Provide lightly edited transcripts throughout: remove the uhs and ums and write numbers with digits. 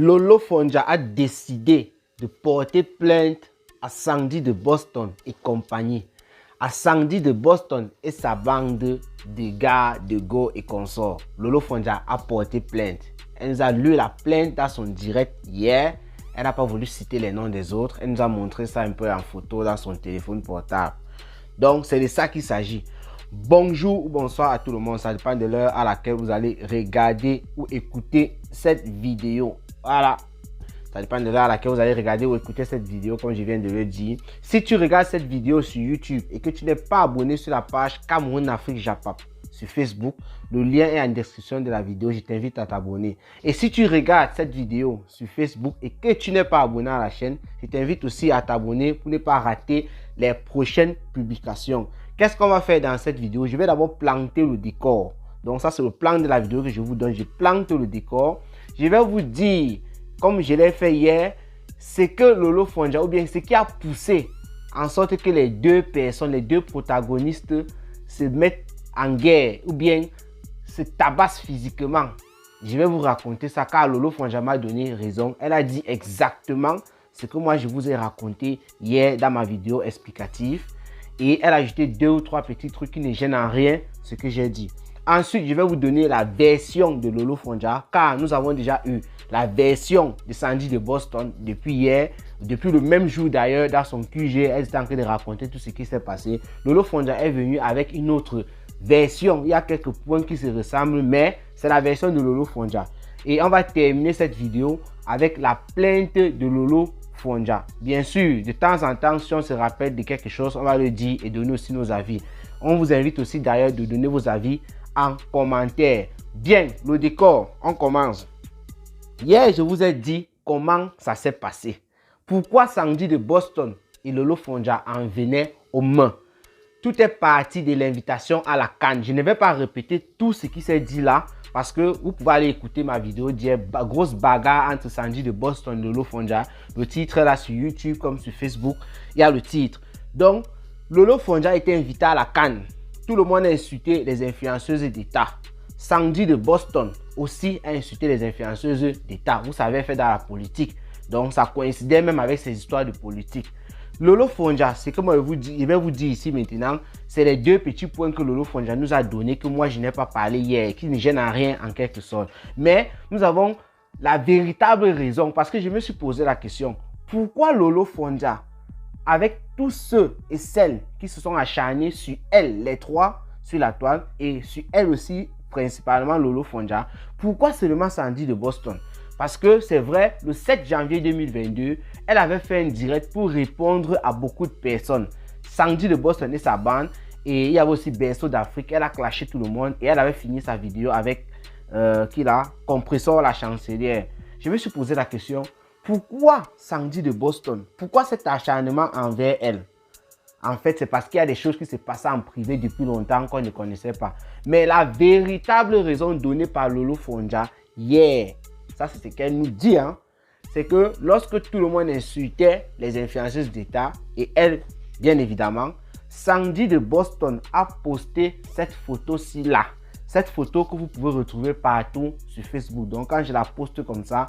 Lolo Fonja a décidé de porter plainte à Sandy de Boston et compagnie. À Sandy de Boston et sa bande de gars, de go et consorts. Lolo Fonja a porté plainte. Elle nous a lu la plainte dans son direct hier. Elle n'a pas voulu citer les noms des autres. Elle nous a montré ça un peu en photo dans son téléphone portable. Donc, c'est de ça qu'il s'agit. Bonjour ou bonsoir à tout le monde. Ça dépend de l'heure à laquelle vous allez regarder ou écouter cette vidéo. Voilà. Ça dépend de l'heure à laquelle vous allez regarder ou écouter cette vidéo, comme je viens de le dire. Si tu regardes cette vidéo sur YouTube et que tu n'es pas abonné sur la page Cameroun Afrique Japap sur Facebook, le lien est en description de la vidéo. Je t'invite à t'abonner. Et si tu regardes cette vidéo sur Facebook et que tu n'es pas abonné à la chaîne, je t'invite aussi à t'abonner pour ne pas rater les prochaines publications. Qu'est-ce qu'on va faire dans cette vidéo? Je vais d'abord planter le décor. Donc ça, c'est le plan de la vidéo que je vous donne. Je plante le décor. Je vais vous dire, comme je l'ai fait hier, c'est que Lolo Fonja, ou bien ce qui a poussé en sorte que les deux personnes, les deux protagonistes se mettent en guerre, ou bien se tabassent physiquement. Je vais vous raconter ça car Lolo Fonja m'a donné raison. Elle a dit exactement ce que moi je vous ai raconté hier dans ma vidéo explicative. Et elle a ajouté 2 ou 3 petits trucs qui ne gênent en rien ce que j'ai dit. Ensuite, je vais vous donner la version de Lolo Fonja, car nous avons déjà eu la version de Sandy de Boston depuis hier, depuis le même jour d'ailleurs, dans son QG, elle était en train de raconter tout ce qui s'est passé. Lolo Fonja est venu avec une autre version. Il y a quelques points qui se ressemblent, mais c'est la version de Lolo Fonja. Et on va terminer cette vidéo avec la plainte de Lolo Fonja. Bien sûr, de temps en temps, si on se rappelle de quelque chose, on va le dire et donner aussi nos avis. On vous invite aussi d'ailleurs de donner vos avis en commentaire. Bien, le décor, on commence. Hier, je vous ai dit comment ça s'est passé. Pourquoi Sandy de Boston et Lolo Fonja en venaient aux mains. Tout est parti de l'invitation à la CAN. Je ne vais pas répéter tout ce qui s'est dit là parce que vous pouvez aller écouter ma vidéo dire grosse bagarre entre Sandy de Boston et Lolo Fonja. Le titre est là sur YouTube comme sur Facebook. Il y a le titre. Donc, Lolo Fonja a été invité à la CAN. Tout le monde a insulté les influenceuses d'État. Sandy de Boston aussi a insulté les influenceuses d'État. Vous savez, fait dans la politique. Donc, ça coïncidait même avec ces histoires de politique. Lolo Fonja, c'est comme je vais vous dire ici maintenant, c'est les 2 petits points que Lolo Fonja nous a donné que moi je n'ai pas parlé hier, qui ne gênent en rien en quelque sorte. Mais nous avons la véritable raison parce que je me suis posé la question, pourquoi Lolo Fonja, avec tous ceux et celles qui se sont acharnés sur elle, les 3 sur la toile et sur elle aussi, principalement Lolo Fonja, pourquoi seulement Sandy de Boston? Parce que c'est vrai, le 7 janvier 2022, elle avait fait un direct pour répondre à beaucoup de personnes. Sandy de Boston et sa bande. Et il y avait aussi Berceau d'Afrique. Elle a clashé tout le monde. Et elle avait fini sa vidéo avec Compressor la chancelière. Je me suis posé la question, pourquoi Sandy de Boston? Pourquoi cet acharnement envers elle? En fait, c'est parce qu'il y a des choses qui se passaient en privé depuis longtemps qu'on ne connaissait pas. Mais la véritable raison donnée par Lolo Fonja hier, ça c'est ce qu'elle nous dit, hein, c'est que lorsque tout le monde insultait les influenceuses d'État, et elle, bien évidemment, Sandy de Boston a posté cette photo-ci là. Cette photo que vous pouvez retrouver partout sur Facebook. Donc quand je la poste comme ça,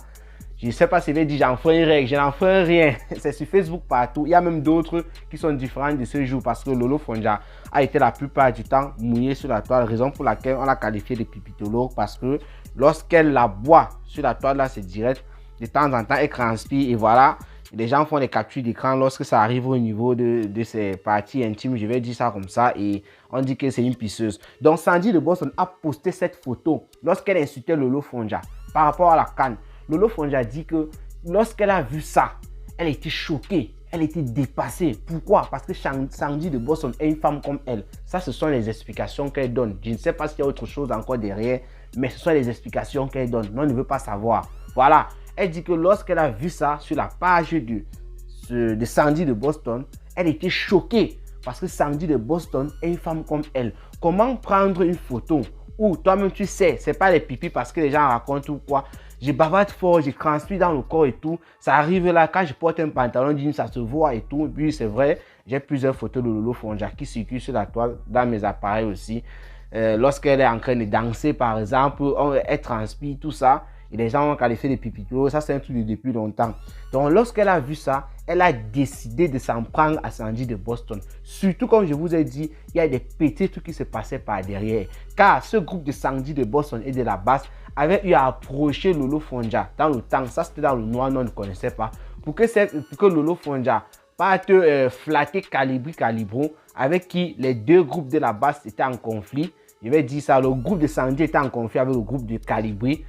je ne sais pas si elle dit j'en ferai une règle, je n'en ferai rien. C'est sur Facebook partout. Il y a même d'autres qui sont différents de ce jour parce que Lolo Fonja a été la plupart du temps mouillé sur la toile. Raison pour laquelle on l'a qualifié de pipitologue parce que lorsqu'elle la boit sur la toile là, c'est direct. De temps en temps, elle transpire et voilà. Les gens font des captures d'écran lorsque ça arrive au niveau de ses parties intimes. Je vais dire ça comme ça et on dit que c'est une pisseuse. Donc Sandy de Boston a posté cette photo lorsqu'elle insultait Lolo Fonja par rapport à la CAN. Lolo Fonja dit que lorsqu'elle a vu ça, elle était choquée, elle était dépassée. Pourquoi? Parce que Sandy de Boston est une femme comme elle. Ça, ce sont les explications qu'elle donne. Je ne sais pas s'il y a autre chose encore derrière, mais ce sont les explications qu'elle donne. Mais on ne veut pas savoir. Voilà. Elle dit que lorsqu'elle a vu ça sur la page de Sandy de Boston, elle était choquée parce que Sandy de Boston est une femme comme elle. Comment prendre une photo où toi-même tu sais, c'est pas les pipis parce que les gens racontent ou quoi. Je bavarde fort, je transpire dans le corps et tout. Ça arrive là, quand je porte un pantalon jean, ça se voit et tout. Et puis c'est vrai, j'ai plusieurs photos de Lolo Fonja qui circulent sur la toile dans mes appareils aussi. Lorsqu'elle est en train de danser par exemple, elle transpire, tout ça. Et les gens ont qualifié de pipito. Ça, c'est un truc de depuis longtemps. Donc, lorsqu'elle a vu ça, elle a décidé de s'en prendre à Sandy de Boston. Surtout, comme je vous ai dit, il y a des petits trucs qui se passaient par derrière. Car ce groupe de Sandy de Boston et de la basse avait eu à approcher Lolo Fonja dans le temps. Ça, c'était dans le noir, on ne connaissait pas. Pour que Lolo Fonja parte flatter Calibron, avec qui les deux groupes de la basse étaient en conflit. Je vais dire ça, le groupe de Sandy était en conflit avec le groupe de Calibri.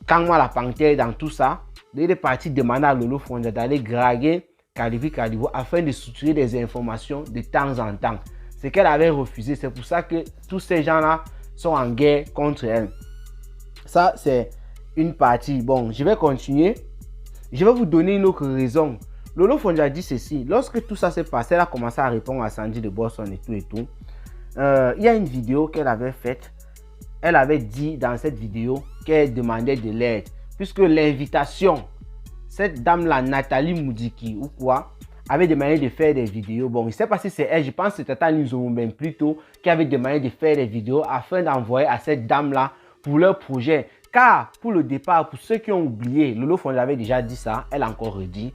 Quand moi la panthère dans tout ça, il est parti demander à Lolo Fonja d'aller draguer Calibro afin de soutirer des informations de temps en temps. Ce qu'elle avait refusé, c'est pour ça que tous ces gens-là sont en guerre contre elle. Ça, c'est une partie. Bon, je vais continuer. Je vais vous donner une autre raison. Lolo Fonja dit ceci. Lorsque tout ça s'est passé, elle a commencé à répondre à Sandy de Boston et tout et tout. Il y a une vidéo qu'elle avait faite. Elle avait dit dans cette vidéo qu'elle demandait de l'aide. Puisque l'invitation, cette dame-là, Nathalie Moudiki ou quoi, avait demandé de faire des vidéos. Bon, je ne sais pas si c'est elle, je pense que c'était Tata Nizomben plutôt, qui avait demandé de faire des vidéos afin d'envoyer à cette dame-là pour leur projet. Car pour le départ, pour ceux qui ont oublié, Lolo Fonja avait déjà dit ça, elle a encore redit.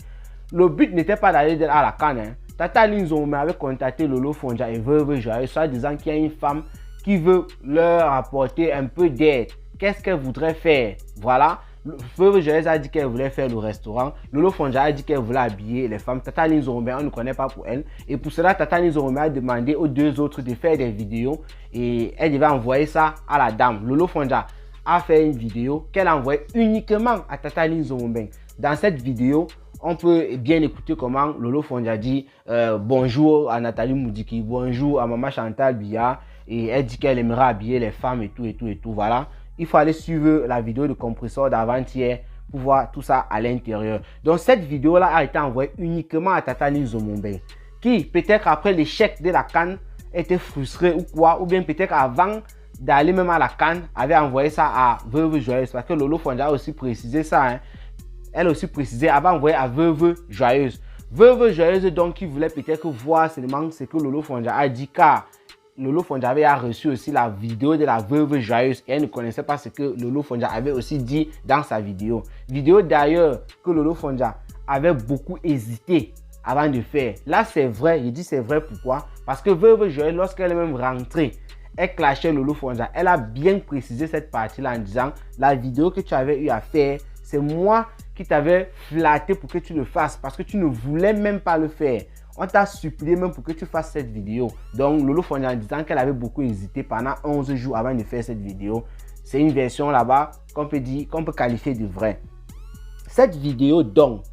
Le but n'était pas d'aller à la canne. Hein. Tata Linzome avait contacté Lolo Fonja et Veuve Joyeuse, soit disant qu'il y a une femme qui veut leur apporter un peu d'aide. Qu'est-ce qu'elle voudrait faire? Voilà. Veuve Joyeuse a dit qu'elle voulait faire le restaurant. Lolo Fonja a dit qu'elle voulait habiller les femmes. Tata Linzome, on ne connaît pas pour elle. Et pour cela, Tata Linzome a demandé aux deux autres de faire des vidéos. Et elle devait envoyer ça à la dame. Lolo Fonja a fait une vidéo qu'elle a envoyée uniquement à Tata Linzome. Dans cette vidéo, on peut bien écouter comment Lolo Fonja dit bonjour à Nathalie Moudiki, bonjour à Maman Chantal Biya, et elle dit qu'elle aimerait habiller les femmes et tout et tout et tout. Voilà. Il faut aller suivre la vidéo de compresseur d'avant-hier pour voir tout ça à l'intérieur. Donc cette vidéo-là a été envoyée uniquement à Tata Linzomombe, qui peut-être après l'échec de la CAN était frustrée ou quoi, ou bien peut-être avant d'aller même à la CAN avait envoyé ça à Veuve Joyeuse, parce que Lolo Fonja a aussi précisé ça. Hein. Elle a aussi précisé, avant envoyé à Veuve Joyeuse. Veuve Joyeuse, donc, qui voulait peut-être voir seulement ce que Lolo Fonja a dit, car Lolo Fonja avait reçu aussi la vidéo de la Veuve Joyeuse et elle ne connaissait pas ce que Lolo Fonja avait aussi dit dans sa vidéo. Vidéo d'ailleurs que Lolo Fonja avait beaucoup hésité avant de faire. Là, c'est vrai, je dis c'est vrai, pourquoi? Parce que Veuve Joyeuse, lorsqu'elle est même rentrée, elle clashait Lolo Fonja. Elle a bien précisé cette partie-là en disant, la vidéo que tu avais eu à faire, c'est moi qui t'avais flatté pour que tu le fasses parce que tu ne voulais même pas le faire. On t'a supplié même pour que tu fasses cette vidéo. Donc, Lolo Fonja en disant qu'elle avait beaucoup hésité pendant 11 jours avant de faire cette vidéo. C'est une version là-bas qu'on peut dire, qu'on peut qualifier de vraie. Cette vidéo, donc,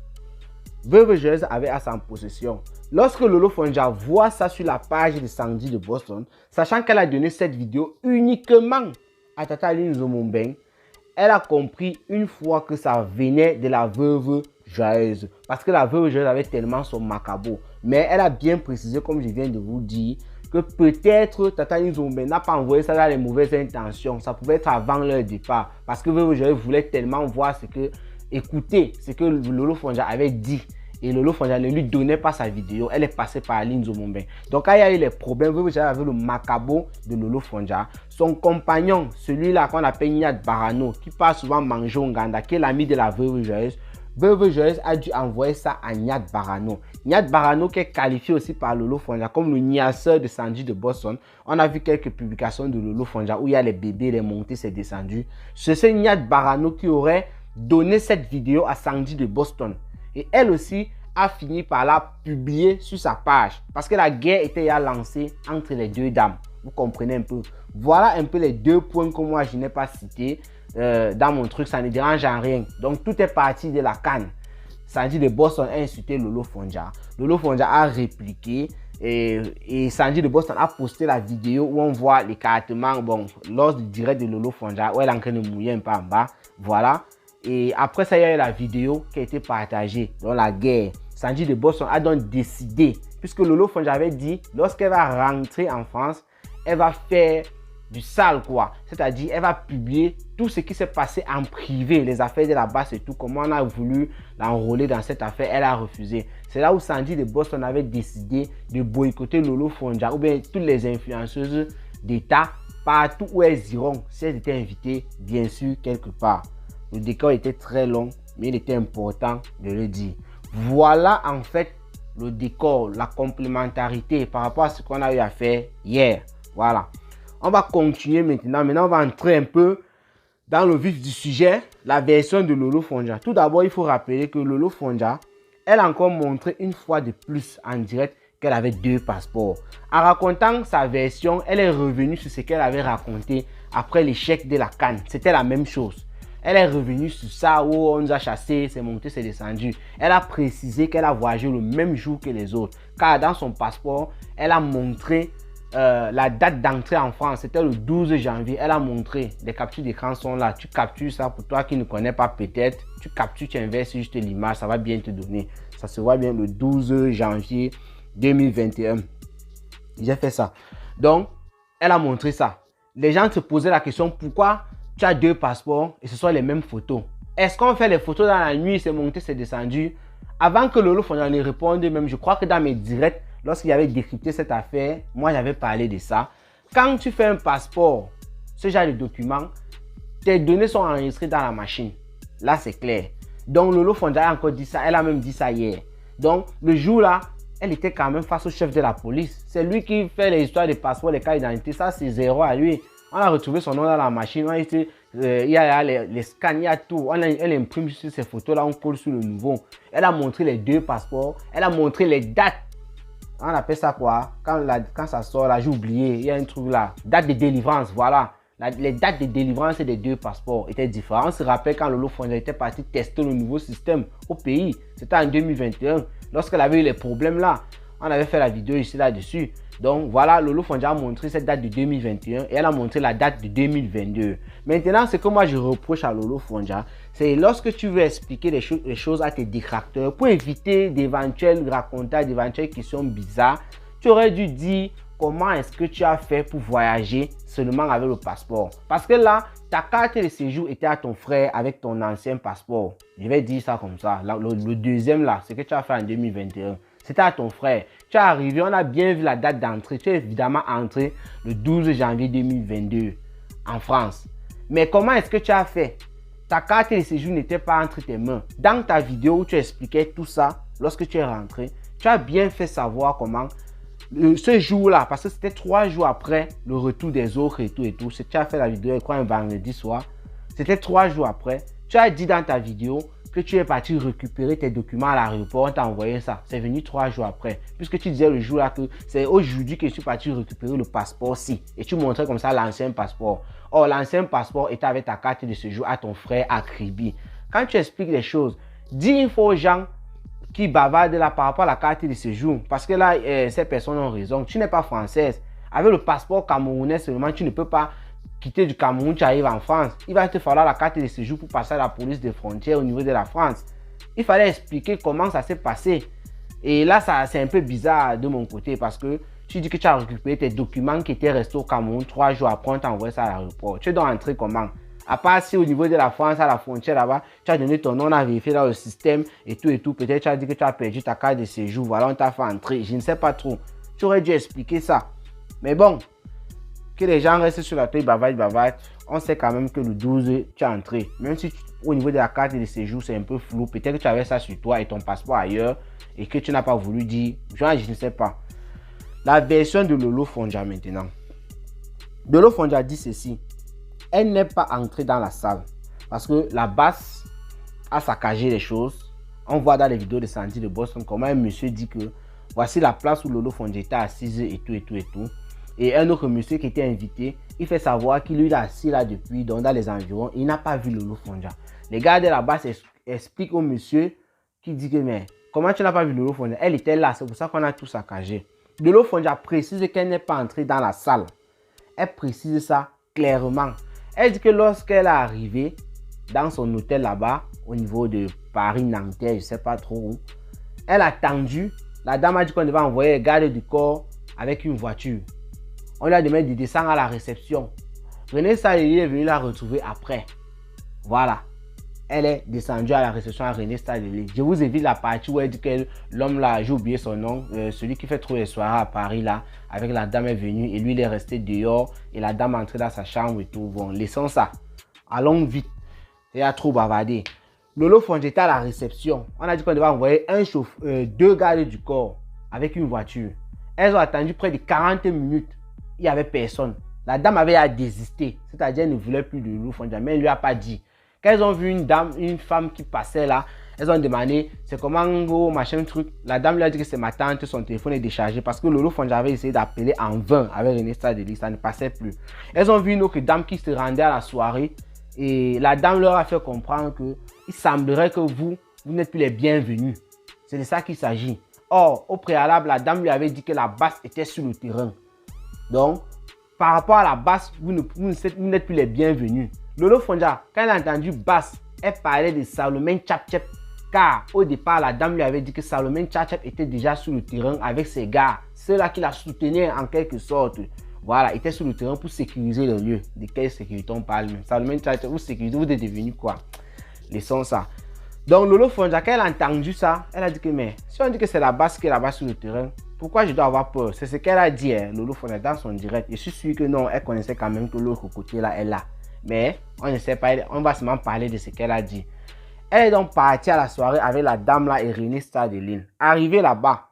Veuve Joyeuse avait à sa possession. Lorsque Lolo Fonja voit ça sur la page de Sandy de Boston, sachant qu'elle a donné cette vidéo uniquement à Tata Linzomombe, elle a compris une fois que ça venait de la Veuve Joyeuse. Parce que la Veuve Joyeuse avait tellement son macabo. Mais elle a bien précisé, comme je viens de vous dire, que peut-être Tata Linzombe n'a pas envoyé ça dans les mauvaises intentions. Ça pouvait être avant leur départ. Parce que Veuve Joyeuse voulait tellement voir ce que, écouter ce que Lolo Fonja avait dit. Et Lolo Fonja ne lui donnait pas sa vidéo. Elle est passée par Linzomombe. Donc quand il y a eu les problèmes, Veuve Joyeuse avait le macabo de Lolo Fonja. Son compagnon, celui-là qu'on appelle Nyat Barano, qui passe souvent manger au Nganda, qui est l'ami de la Veuve Joyeuse. Veuve Joyeuse a dû envoyer ça à Nyat Barano. Nyat Barano qui est qualifié aussi par Lolo Fonja comme le niasseur de Sandy de Boston. On a vu quelques publications de Lolo Fonja où il y a les bébés, les montées, c'est descendu. C'est Nyat Barano qui aurait donné cette vidéo à Sandy de Boston. Et elle aussi a fini par la publier sur sa page. Parce que la guerre était déjà lancée entre les deux dames. Vous comprenez un peu. Voilà un peu les deux points que moi je n'ai pas cités dans mon truc. Ça ne dérange en rien. Donc tout est parti de la canne. Sandy de Boston a insulté Lolo Fonja. Lolo Fonja a répliqué. Et Sandy de Boston a posté la vidéo où on voit l'écartement. Bon, lors du direct de Lolo Fonja, où elle est en train de mouiller un peu en bas. Voilà. Et après ça, il y a eu la vidéo qui a été partagée dans la guerre. Sandy de Boston a donc décidé, puisque Lolo Fonja avait dit, lorsqu'elle va rentrer en France, elle va faire du sale quoi. C'est-à-dire, elle va publier tout ce qui s'est passé en privé, les affaires de la basse et tout, comment on a voulu l'enrôler dans cette affaire, elle a refusé. C'est là où Sandy de Boston avait décidé de boycotter Lolo Fonja, ou bien toutes les influenceuses d'État, partout où elles iront, si elles étaient invitées, bien sûr, quelque part. Le décor était très long, mais il était important de le dire. Voilà en fait le décor, la complémentarité par rapport à ce qu'on a eu à faire hier. Voilà. On va continuer maintenant. Maintenant, on va entrer un peu dans le vif du sujet, la version de Lolo Fonja. Tout d'abord, il faut rappeler que Lolo Fonja, elle a encore montré une fois de plus en direct qu'elle avait 2 passeports. En racontant sa version, elle est revenue sur ce qu'elle avait raconté après l'échec de la CAN. C'était la même chose. Elle est revenue sur ça où on nous a chassé, c'est monté, c'est descendu. Elle a précisé qu'elle a voyagé le même jour que les autres. Car dans son passeport, elle a montré la date d'entrée en France. C'était le 12 janvier. Elle a montré, les captures d'écran sont là. Tu captures ça pour toi qui ne connais pas peut-être. Tu captures, tu inverses juste l'image, ça va bien te donner. Ça se voit bien le 12 janvier 2021. J'ai fait ça. Donc, elle a montré ça. Les gens se posaient la question, pourquoi tu as 2 passeports et ce sont les mêmes photos? Est-ce qu'on fait les photos dans la nuit, c'est monté, c'est descendu? Avant que Lolo Fonja ne réponde même, je crois que dans mes directs, lorsqu'il avait décrypté cette affaire, moi j'avais parlé de ça. Quand tu fais un passeport, ce genre de document, tes données sont enregistrées dans la machine. Là, c'est clair. Donc, Lolo Fonja a encore dit ça. Elle a même dit ça hier. Donc, le jour-là, elle était quand même face au chef de la police. C'est lui qui fait les histoires de passeport, les cas d'identité. Ça, c'est zéro à lui. On a retrouvé son nom dans la machine. Il y a les scans, il y a tout. Elle imprime sur ces photos-là, on colle sur le nouveau. Elle a montré les 2 passeports. Elle a montré les dates. On appelle ça quoi? Quand ça sort là, j'ai oublié. Il y a un truc là. Date de délivrance, voilà. Les dates de délivrance des 2 passeports étaient différentes. On se rappelle quand Lolo Fonja était parti tester le nouveau système au pays. C'était en 2021. Lorsqu'elle avait eu les problèmes là, on avait fait la vidéo ici là-dessus. Donc voilà, Lolo Fonja a montré cette date de 2021 et elle a montré la date de 2022. Maintenant, ce que moi je reproche à Lolo Fonja, c'est lorsque tu veux expliquer les choses à tes détracteurs pour éviter d'éventuels racontages, d'éventuelles questions bizarres, tu aurais dû dire comment est-ce que tu as fait pour voyager seulement avec le passeport. Parce que là, ta carte de séjour était à ton frère avec ton ancien passeport. Je vais dire ça comme ça. Le deuxième là, ce que tu as fait en 2021. C'était à ton frère. Tu es arrivé, on a bien vu la date d'entrée. Tu es évidemment entré le 12 janvier 2022 en France. Mais comment est-ce que tu as fait? Ta carte de séjour n'était pas entre tes mains. Dans ta vidéo où tu expliquais tout ça, lorsque tu es rentré, tu as bien fait savoir comment ce jour-là, parce que c'était 3 jours après le retour des autres et tout. Tu as fait la vidéo, je crois, un vendredi soir. C'était 3 jours après. Tu as dit dans ta vidéo que tu es parti récupérer tes documents à l'aéroport, on t'a envoyé ça. C'est venu 3 jours après. Puisque tu disais le jour là que c'est aujourd'hui que je suis parti récupérer le passeport-ci. Et tu montrais comme ça l'ancien passeport. Or, l'ancien passeport était avec ta carte de séjour à ton frère à Kribi. Quand tu expliques les choses, dis une fois aux gens qui bavardent là par rapport à la carte de séjour. Parce que là, ces personnes ont raison. Tu n'es pas française. Avec le passeport camerounais seulement, tu ne peux pas quitter du Cameroun, tu arrives en France. Il va te falloir la carte de séjour pour passer à la police des frontières au niveau de la France. Il fallait expliquer comment ça s'est passé. Et là, c'est un peu bizarre de mon côté parce que tu dis que tu as récupéré tes documents qui étaient restés au Cameroun 3 jours après, on t'a envoyé ça à l'aéroport. Tu dois entrer comment? À part si au niveau de la France, à la frontière là-bas, tu as donné ton nom, on a vérifié dans le système et tout. Peut-être tu as dit que tu as perdu ta carte de séjour. Voilà, on t'a fait entrer. Je ne sais pas trop. Tu aurais dû expliquer ça. Mais bon, que les gens restent sur la tête, bavardent. On sait quand même que le 12, tu es entré. Même si au niveau de la carte de séjour, c'est un peu flou. Peut-être que tu avais ça sur toi et ton passeport ailleurs et que tu n'as pas voulu dire. Genre, je ne sais pas. La version de Lolo Fonja maintenant. Lolo Fonja dit ceci. Elle n'est pas entrée dans la salle parce que la basse a saccagé les choses. On voit dans les vidéos de Sandy de Boston comment un monsieur dit que voici la place où Lolo Fonja était assise et tout. Et un autre monsieur qui était invité, il fait savoir qu'il est assis là depuis, donc dans les environs, il n'a pas vu Lolo Fonja. Les gars de la base expliquent au monsieur qui dit que mais comment tu n'as pas vu Lolo Fonja? Elle était là, c'est pour ça qu'on a tout saccagé. Lolo Fonja précise qu'elle n'est pas entrée dans la salle. Elle précise ça clairement. Elle dit que lorsqu'elle est arrivée dans son hôtel là-bas, au niveau de Paris-Nanterre, je ne sais pas trop où, elle a attendu. La dame a dit qu'on devait envoyer les gardes du corps avec une voiture. On lui a demandé de descendre à la réception. René Stadeli est venu la retrouver après. Voilà. Elle est descendue à la réception à René Stadeli. Je vous évite la partie où elle dit que l'homme là, j'ai oublié son nom, celui qui fait trop les soirées à Paris là, avec la dame est venue et lui il est resté dehors et la dame est entrée dans sa chambre et tout. Bon, laissons ça. Allons vite. Il a trop bavardé. Lolo Fonja était à la réception. On a dit qu'on devait envoyer deux gardes du corps avec une voiture. Elles ont attendu près de 40 minutes. Il n'y avait personne. La dame avait désisté. C'est-à-dire qu'elle ne voulait plus de Lolo Fonja, mais elle ne lui a pas dit. Quand elles ont vu une femme qui passait là, elles ont demandé c'est comment go machin truc. La dame lui a dit que c'est ma tante, son téléphone est déchargé parce que Lolo Fonja avait essayé d'appeler en vain avec René Stadeli, ça ne passait plus. Elles ont vu une autre dame qui se rendait à la soirée et la dame leur a fait comprendre que il semblerait que vous n'êtes plus les bienvenus. C'est de ça qu'il s'agit. Or, au préalable, la dame lui avait dit que la basse était sur le terrain. Donc, par rapport à la basse, vous n'êtes plus les bienvenus. Lolo Fonja, quand elle a entendu basse, elle parlait de Salomon Tchap-Tchep. Car au départ, la dame lui avait dit que Salomon Tchap-Tchep était déjà sur le terrain avec ses gars. Ceux-là qui la soutenaient en quelque sorte. Voilà, était sur le terrain pour sécuriser le lieu. De quelle sécurité on parle même? Salomon Tchap-Tchep, vous sécurisez, vous êtes devenu quoi? Laissons ça. Donc Lolo Fonja, quand elle a entendu ça, elle a dit que mais si on dit que c'est la basse qui est là-bas sur le terrain, pourquoi je dois avoir peur? C'est ce qu'elle a dit, Lolo Fonja, dans son direct. Je suis sûr que non, elle connaissait quand même que l'autre côté là est là. Mais on ne sait pas, on va seulement parler de ce qu'elle a dit. Elle est donc partie à la soirée avec la dame là et René Stadeli. Arrivée là-bas,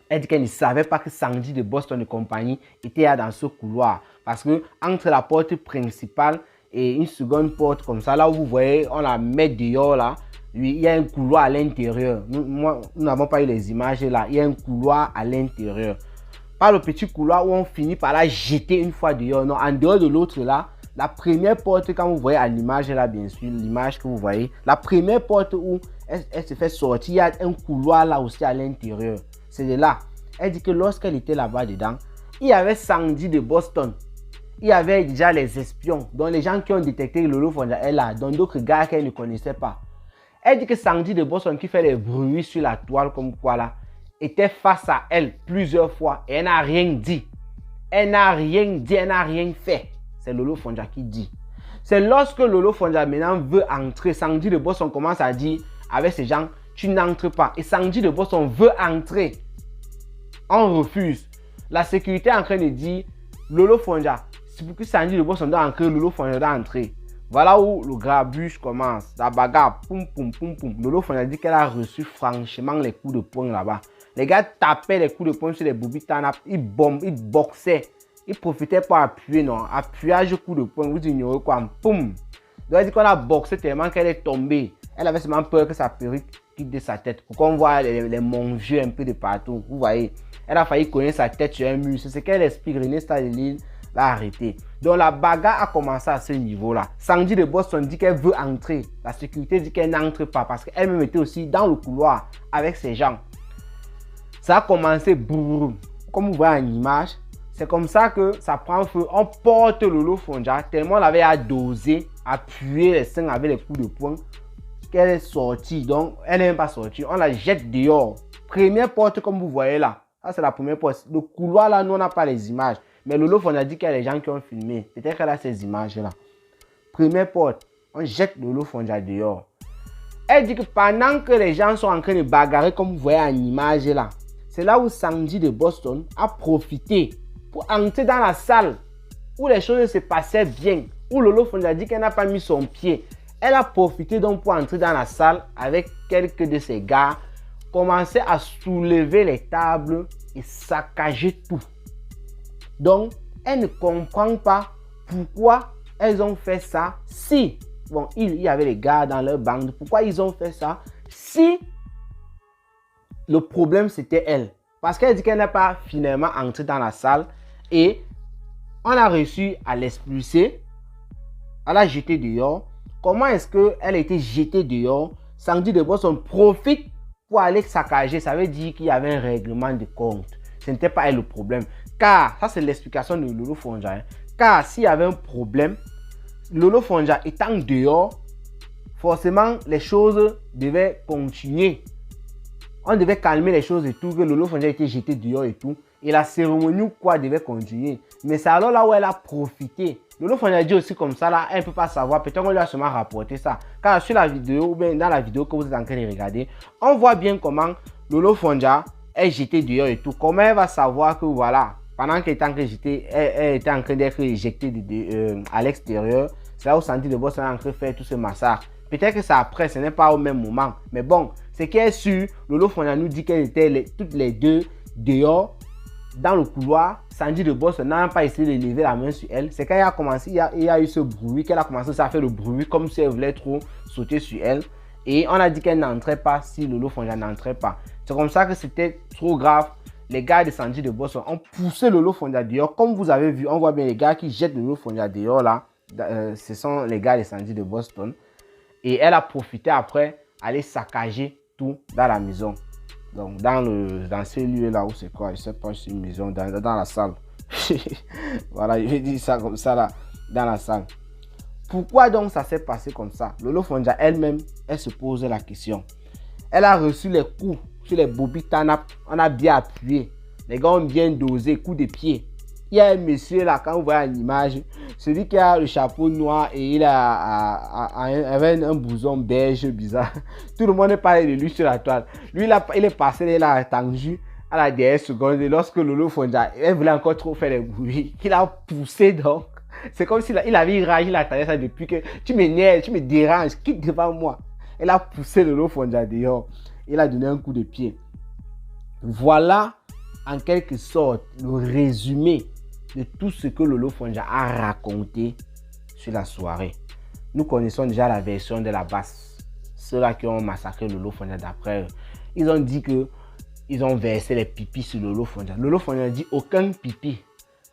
elle dit qu'elle ne savait pas que Sandy de Boston et compagnie était là dans ce couloir. Parce que entre la porte principale et une seconde porte comme ça, là où vous voyez, on la met dehors là, il y a un couloir à l'intérieur. Nous n'avons pas eu les images là, il y a un couloir à l'intérieur. Pas le petit couloir où on finit par la jeter une fois dehors. Non, en dehors de l'autre là, la première porte, quand vous voyez à l'image là, bien sûr, l'image que vous voyez, la première porte où elle se fait sortir, il y a un couloir là aussi à l'intérieur. C'est de là. Elle dit que lorsqu'elle était là-bas dedans, il y avait Sandy de Boston. Il y avait déjà les espions, donc les gens qui ont détecté que Lolo Fonja est là, donc d'autres gars qu'elle ne connaissait pas. Elle dit que Sandy de Boston qui fait des bruits sur la toile comme quoi là, était face à elle plusieurs fois et elle n'a rien dit. Elle n'a rien dit, elle n'a rien fait. C'est Lolo Fonja qui dit. C'est lorsque Lolo Fonja maintenant veut entrer, Sandy de Boston commence à dire avec ces gens, tu n'entres pas. Et Sandy de Boston veut entrer. On refuse. La sécurité est en train de dire, Lolo Fonja, c'est pour que Sandy de Boston doit entrer, Lolo Fonja doit entrer. Voilà où le grabuge commence. La bagarre, poum, poum, poum, poum. Lolo Fonja dit qu'elle a reçu franchement les coups de poing là-bas. Les gars tapaient les coups de poing sur les boubies tanap, ils boxaient. Ils profitaient pour appuyer, non. Appuyage coup de poing, vous ignorez quoi, poum. Donc elle dit qu'on a boxé tellement qu'elle est tombée. Elle avait seulement peur que sa perruque quitte de sa tête. Pour qu'on voit les monvieux un peu de partout. Vous voyez, elle a failli cogner sa tête sur un mur. C'est ce qu'elle explique. René Stadeli l'a arrêté. Donc la bagarre a commencé à ce niveau-là. Sandy de Boston dit qu'elle veut entrer. La sécurité dit qu'elle n'entre pas parce qu'elle-même était aussi dans le couloir avec ses gens. Ça a commencé, boum, comme vous voyez en image. C'est comme ça que ça prend feu. On porte Lolo Fonja tellement elle avait à doser, appuyer les seins avec les coups de poing qu'elle est sortie. Donc, elle n'est même pas sortie. On la jette dehors. Première porte comme vous voyez là. Ça, c'est la première porte. Le couloir là, nous, on n'a pas les images. Mais Lolo Fonja dit qu'il y a des gens qui ont filmé. Peut-être qu'elle a ces images là. Première porte. On jette Lolo Fonja dehors. Elle dit que pendant que les gens sont en train de bagarrer comme vous voyez en image là, c'est là où Sandy de Boston a profité pour entrer dans la salle où les choses se passaient bien, où Lolo Fonja dit qu'elle n'a pas mis son pied. Elle a profité donc pour entrer dans la salle avec quelques de ses gars, commencer à soulever les tables et saccager tout. Donc, elle ne comprend pas pourquoi elles ont fait ça si, bon, il y avait les gars dans leur bande, pourquoi ils ont fait ça si le problème c'était elle. Parce qu'elle dit qu'elle n'a pas finalement entré dans la salle et on a réussi à l'expulser, à la jeter dehors. Comment est-ce qu'elle a été jetée dehors? Sandy de Boston profite pour aller saccager. Ça veut dire qu'il y avait un règlement de compte. Ce n'était pas elle le problème. Car, ça c'est l'explication de Lolo Fonja. Hein. Car s'il y avait un problème, Lolo Fonja étant dehors, forcément les choses devaient continuer. On devait calmer les choses et tout, que Lolo Fonja était jeté dehors et tout. Et la cérémonie ou quoi devait continuer. Mais c'est alors là où elle a profité. Lolo Fonja dit aussi comme ça, là, elle ne peut pas savoir. Peut-être qu'on lui a seulement rapporté ça. Car sur la vidéo, ou bien dans la vidéo que vous êtes en train de regarder, on voit bien comment Lolo Fonja est jeté dehors et tout. Comment elle va savoir que voilà, pendant qu'elle était en train d'être éjectée à l'extérieur, C'est là où Sandy de Boston est en train de faire tout ce massacre. Peut-être que c'est après, ce n'est pas au même moment. Mais bon, ce qui est sûr, Lolo Fonja nous dit qu'elles étaient toutes les deux dehors, dans le couloir. Sandy de Boston n'a pas essayé de lever la main sur elle. C'est quand il a commencé, il y a eu ce bruit, qu'elle a commencé à faire le bruit comme si elle voulait trop sauter sur elle. Et on a dit qu'elle n'entrait pas si Lolo Fonja n'entrait pas. C'est comme ça que c'était trop grave. Les gars de Sandy de Boston ont poussé Lolo Fonja dehors. Comme vous avez vu, on voit bien les gars qui jettent Lolo Fonja dehors là. Ce sont les gars de Sandy de Boston. Et elle a profité après aller saccager tout dans la maison. Donc dans ce lieu là où c'est quoi, je sais pas si c'est une maison, dans la salle. Voilà, je vais dire ça comme ça là, dans la salle. Pourquoi donc ça s'est passé comme ça? Lolo Fonja elle-même, elle se pose la question. Elle a reçu les coups sur les bobby tanap. On a bien appuyé. Les gars ont bien dosé, coups de pied. Il y a un monsieur là, quand vous voyez l'image, celui qui a le chapeau noir et il avait un blouson beige bizarre. Tout le monde parlait de lui sur la toile. Lui, il est passé, il a attendu à la dernière seconde. Et lorsque Lolo Fonja, elle voulait encore trop faire le bruit, qu'il a poussé donc. C'est comme s'il avait une rage, il attendait ça depuis que tu m'énerves, tu me déranges, quitte devant moi. Elle a poussé Lolo Fonja dehors. Il a donné un coup de pied. Voilà en quelque sorte le résumé de tout ce que Lolo Fonja a raconté sur la soirée. Nous connaissons déjà la version de la basse. Ceux-là qui ont massacré Lolo Fonja d'après eux. Ils ont dit que ils ont versé les pipis sur Lolo Fonja. Lolo Fonja dit aucun pipi.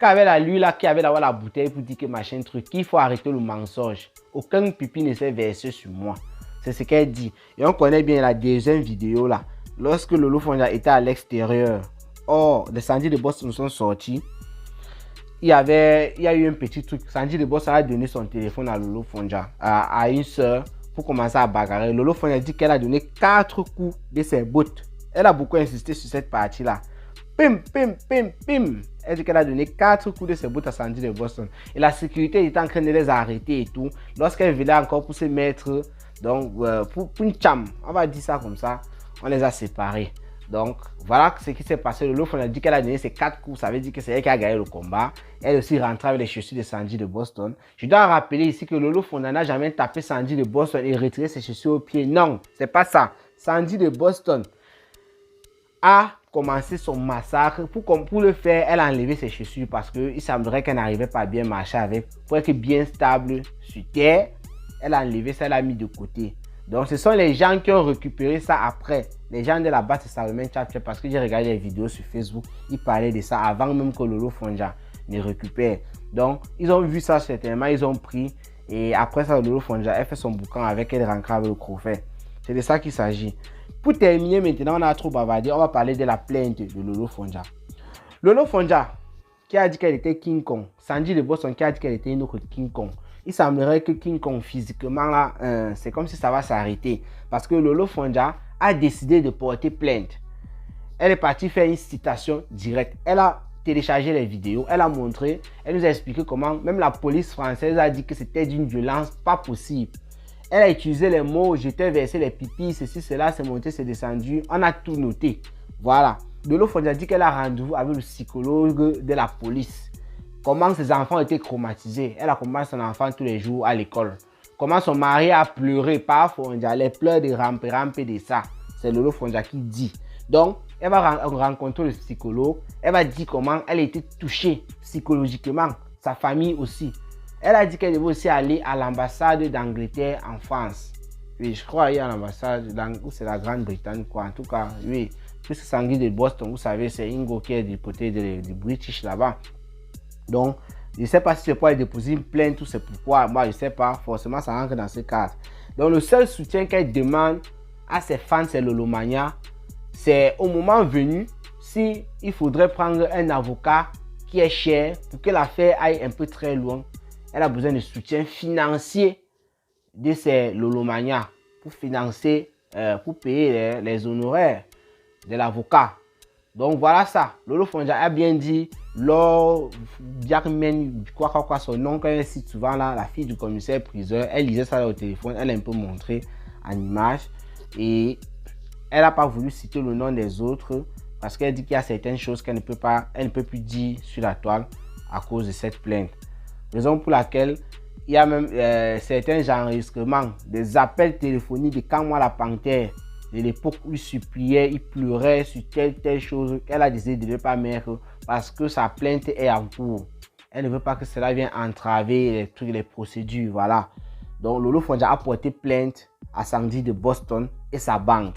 Quand avait la lui là qui avait la bouteille pour dire que machin truc, il faut arrêter le mensonge. Aucun pipi ne s'est versé sur moi. C'est ce qu'elle dit. Et on connaît bien la deuxième vidéo là. Lorsque Lolo Fonja était à l'extérieur. Oh, les Sandy de Boston sont sortis. Il y a eu un petit truc. Sandy de Boston a donné son téléphone à Lolo Fonja, à une soeur, pour commencer à bagarrer. Lolo Fonja dit qu'elle a donné 4 coups de ses bottes. Elle a beaucoup insisté sur cette partie là. Pim, pim, pim, pim. Elle dit qu'elle a donné 4 coups de ses bottes à Sandy de Boston. Et la sécurité était en train de les arrêter et tout. Lorsqu'elle venait encore pour se mettre, donc pour une cham, on va dire ça comme ça, on les a séparés. Donc voilà ce qui s'est passé. Lolo Fonja a dit qu'elle a donné ses 4 coups. Ça veut dire que c'est elle qui a gagné le combat. Elle aussi rentrée avec les chaussures de Sandy de Boston. Je dois rappeler ici que Lolo Fonja n'a jamais tapé Sandy de Boston et retiré ses chaussures au pied. Non, c'est pas ça. Sandy de Boston a commencé son massacre. Pour le faire, elle a enlevé ses chaussures parce qu'il semblerait qu'elle n'arrivait pas à bien marcher avec. Pour être bien stable sur terre, elle a enlevé ça, elle l'a mis de côté. Donc ce sont les gens qui ont récupéré ça après. Les gens de la base, c'est Salomon Tchatche parce que j'ai regardé les vidéos sur Facebook. Ils parlaient de ça avant même que Lolo Fonja ne récupère. Donc ils ont vu ça certainement, ils ont pris. Et après ça, Lolo Fonja, elle fait son boucan avec elle, rentre avec le crochet. C'est de ça qu'il s'agit. Pour terminer maintenant, on a trop bavardé. On va parler de la plainte de Lolo Fonja. Lolo Fonja, qui a dit qu'elle était King Kong. Sandy de Boston, qui a dit qu'elle était une autre King Kong. Il semblerait que King Kong physiquement là, c'est comme si ça va s'arrêter. Parce que Lolo Fonja a décidé de porter plainte. Elle est partie faire une citation directe. Elle a téléchargé les vidéos, elle a montré, elle nous a expliqué comment même la police française a dit que c'était d'une violence pas possible. Elle a utilisé les mots, j'étais versé les pipis, ceci, cela, c'est monté, c'est descendu. On a tout noté. Voilà. Lolo Fonja dit qu'elle a rendez-vous avec le psychologue de la police. Comment ses enfants étaient traumatisés. Elle accompagne son enfant tous les jours à l'école. Comment son mari a pleuré par Fonja, les pleurs de rampe de ça. C'est Lolo Fonja qui dit. Donc, elle va rencontrer le psychologue. Elle va dire comment elle a été touchée psychologiquement. Sa famille aussi. Elle a dit qu'elle devait aussi aller à l'ambassade d'Angleterre en France. Oui, je crois qu'il y a l'ambassade où c'est la Grande-Bretagne, quoi. En tout cas, oui. Puisque Sandy de Boston, vous savez, c'est Ingo qui est du côté du British là-bas. Donc, je ne sais pas si c'est pour aller déposer une plainte ou c'est pourquoi. Moi, je ne sais pas. Forcément, ça rentre dans ce cadre. Donc, le seul soutien qu'elle demande à ses fans, c'est Lolomania. C'est au moment venu, si il faudrait prendre un avocat qui est cher pour que l'affaire aille un peu très loin. Elle a besoin de soutien financier de ces Lolomania pour financer, pour payer les honoraires de l'avocat. Donc voilà ça. Lolo Fonja a bien dit, Laure Biakmen, quoi son nom, quand elle cite souvent là, la fille du commissaire priseur, elle lisait ça au téléphone, elle a un peu montré en image et elle n'a pas voulu citer le nom des autres parce qu'elle dit qu'il y a certaines choses qu'elle ne peut plus dire sur la toile à cause de cette plainte. Raison pour laquelle il y a même certains enregistrements, des appels téléphoniques de quand moi la panthère, de l'époque où il suppliait, il pleurait sur telle chose, qu'elle a décidé de ne pas mettre parce que sa plainte est en cours. Elle ne veut pas que cela vienne entraver les trucs, les procédures, voilà. Donc Lolo Fondia a porté plainte à Sandy de Boston et sa bande.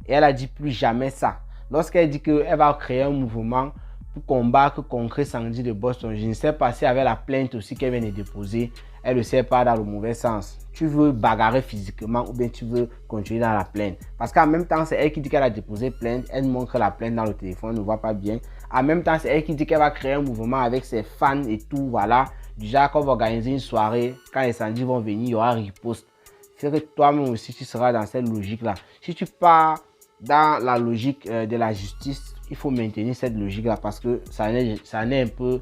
Et elle a dit plus jamais ça. Lorsqu'elle dit qu'elle va créer un mouvement pour combattre contre Sandy de Boston, je ne sais pas si avec la plainte aussi qu'elle vient de déposer, elle ne sait pas dans le mauvais sens. Tu veux bagarrer physiquement ou bien tu veux continuer dans la plainte. Parce qu'en même temps, c'est elle qui dit qu'elle a déposé plainte. Elle montre la plainte dans le téléphone, on ne voit pas bien. En même temps, c'est elle qui dit qu'elle va créer un mouvement avec ses fans et tout, voilà. Déjà, qu'on va organiser une soirée, quand les Sandy vont venir, il y aura riposte. C'est que toi-même aussi, tu seras dans cette logique-là. Si tu pars dans la logique de la justice, il faut maintenir cette logique-là parce que ça n'est un peu,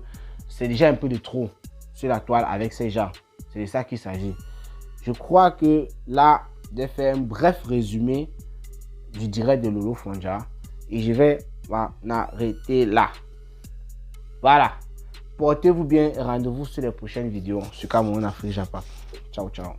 c'est déjà un peu de trop sur la toile avec ces gens. C'est de ça qu'il s'agit. Je crois que là, j'ai fait un bref résumé du direct de Lolo Fondia et je vais m'en arrêter là. Voilà. Portez-vous bien et rendez-vous sur les prochaines vidéos sur Cameroun Afrique Japan. Ciao, ciao.